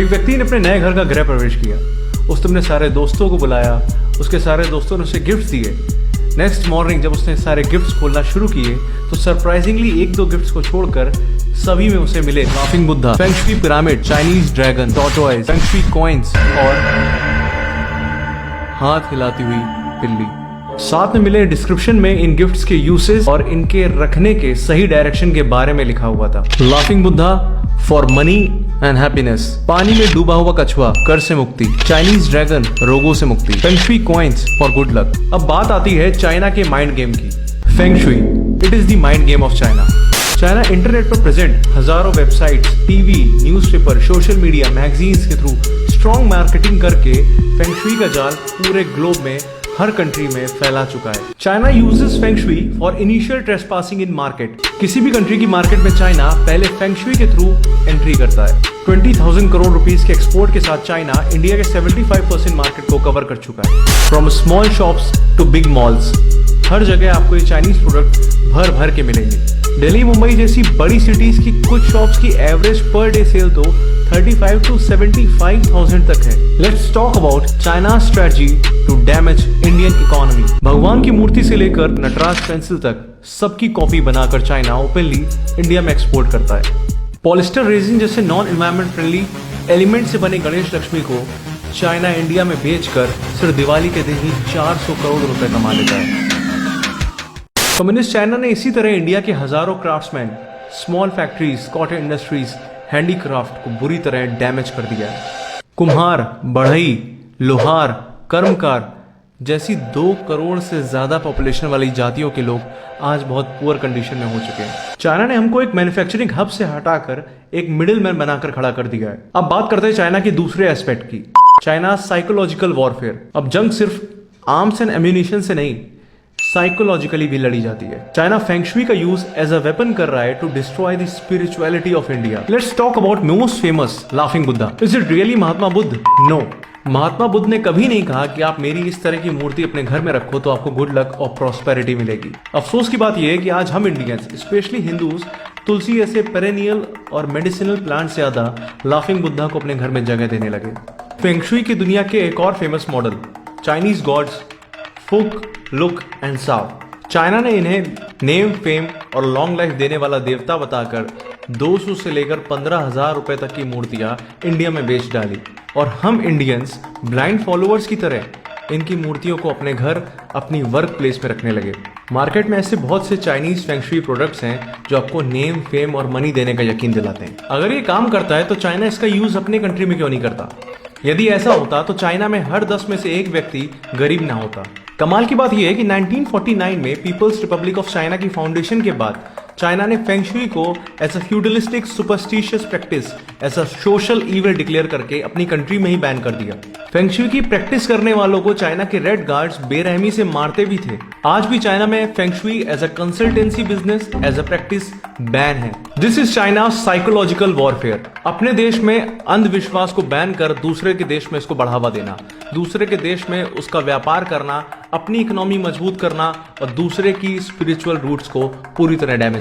एक व्यक्ति ने अपने नए घर का गृह प्रवेश किया। उसने अपने सारे दोस्तों को बुलाया, उसके सारे दोस्तों ने उसे गिफ्ट्स दिए। नेक्स्ट मॉर्निंग जब उसने सारे गिफ्ट्स खोलना शुरू किए तो सरप्राइजिंगली एक दो गिफ्ट्स को छोड़कर सभी में उसे मिले laughing Buddha, feng shui pyramid, Chinese dragon, tortoise, feng shui coins और हाथ हिलाती हुई बिल्ली। साथ में मिले डिस्क्रिप्शन में इन गिफ्ट्स के यूसेज और इनके रखने के सही डायरेक्शन के बारे में लिखा हुआ था। Laughing Buddha for money and happiness, पानी में डूबा हुआ कछुआ कर से मुक्ति, चाइनीज ड्रैगन रोगों से मुक्ति, feng shui coins for good luck. अब बात आती है चाइना के माइंड गेम की। Feng shui, it is the mind game of China. China internet पर प्रेजेंट हजारों websites, TV, newspaper, social media, magazines के थ्रू स्ट्रॉन्ग मार्केटिंग करके फेंग शुई का जाल पूरे ग्लोब में हर कंट्री में फैला चुका है। China uses feng shui for initial trespassing in market. किसी भी कंट्री की मार्केट में चाइना पहले फेंग शुई के थ्रू एंट्री करता है। 20,000 करोड़ रुपीस के एक्सपोर्ट के साथ चाइना इंडिया के 75% मार्केट को कवर कर चुका है। From small shops to big malls, हर जगह आपको ये चाइनीज प्रोडक्ट भर भर के मिलेंगे। दिल्ली, मुंबई जैसी बड़ी सिटीज की कुछ शॉप्स की एवरेज पर डे सेल तो 35 to 75,000 तक है। Let's talk about China strategy to damage Indian economy. भगवान की मूर्ति से लेकर नटराज पेंसिल तक सबकी कॉपी बनाकर चाइना ओपनली इंडिया में एक्सपोर्ट करता है। पॉलिस्टर रेजिन जैसे नॉन एनवायरमेंट फ्रेंडली एलिमेंट से बने गणेश लक्ष्मी को चाइना इंडिया में बेचकर सिर्फ दिवाली के दिन ही 400 करोड़ रुपए कमा लेता है। कम्युनिस्ट चाइना ने इसी तरह इंडिया के हजारों craftsman, small factories, cotton industries, handicraft को बुरी तरह डैमेज कर दिया है। कुम्हार, बढ़ई, लोहार, कर्मकार जैसी 2 करोड़ से ज्यादा पॉपुलेशन वाली जातियों के लोग आज बहुत पुअर कंडीशन में हो चुके हैं। चाइना ने हमको एक मैन्युफैक्चरिंग हब से हटाकर एक मिडिल मैन बनाकर खड़ा कर दिया है। अब बात करते हैं चाइना के दूसरे एस्पेक्ट की, चाइना साइकोलॉजिकल वॉरफेयर। अब जंग सिर्फ आर्म्स एंड एम्यूनिशन से नहीं, साइकोलॉजिकली भी लड़ी जाती है। चाइना फेंग शुई का यूज एज अ वेपन कर रहा है to destroy the spirituality of India. Let's talk about most famous laughing Buddha. Is it really Mahatma Buddha? No, Mahatma Buddha ने कभी नहीं कहा कि आप मेरी इस तरह की मूर्ति अपने घर में रखो तो आपको गुड लक और प्रॉस्पेरिटी मिलेगी। अफसोस की बात यह है कि आज हम इंडियंस, स्पेशली हिंदूज, तुलसी ऐसे पेरेनियल और मेडिसिनल प्लांट से ज्यादा लाफिंग बुद्धा को अपने घर में जगह देने लगे। फेंग शुई की दुनिया के एक और फेमस मॉडल, चाइनीज गॉड्स फुक, लुक एंड साव। चाइना ने इन्हें नेम, फेम और लॉन्ग लाइफ देने वाला देवता बताकर 200 से लेकर 15,000 रुपए तक की मूर्तियां इंडिया में बेच डाली और हम इंडियंस ब्लाइंड फॉलोअर्स की तरह इनकी मूर्तियों को अपने घर, अपनी वर्क प्लेस में रखने लगे। मार्केट में ऐसे बहुत से चाइनीज फेंग शुई प्रोडक्ट्स हैं जो आपको नेम, फेम और मनी देने का यकीन दिलाते हैं। अगर ये काम करता है तो चाइना इसका यूज अपने कंट्री में क्यों नहीं करता? यदि ऐसा होता तो चाइना में हर 10 में से एक व्यक्ति गरीब ना होता। कमाल की बात यह है कि 1949 में पीपल्स रिपब्लिक ऑफ चाइना की फाउंडेशन के बाद चाइना ने फेंग शुई को as a feudalistic superstitious practice, as a social evil declare करके अपनी कंट्री में ही बैन कर दिया। फेंग शुई की प्रैक्टिस करने वालों को चाइना के रेड गार्ड्स बेरहमी से मारते भी थे। आज भी चाइना में feng shui as a consultancy business, as a practice ban है। This is China psychological warfare. अपने देश में अंधविश्वास को बैन कर दूसरे के देश में इसको बढ़ावा देना, दूसरे के देश में उसका व्यापार करना, अपनी इकोनॉमी मजबूत करना और दूसरे की स्पिरिचुअल रूट्स को पूरी तरह डैमेज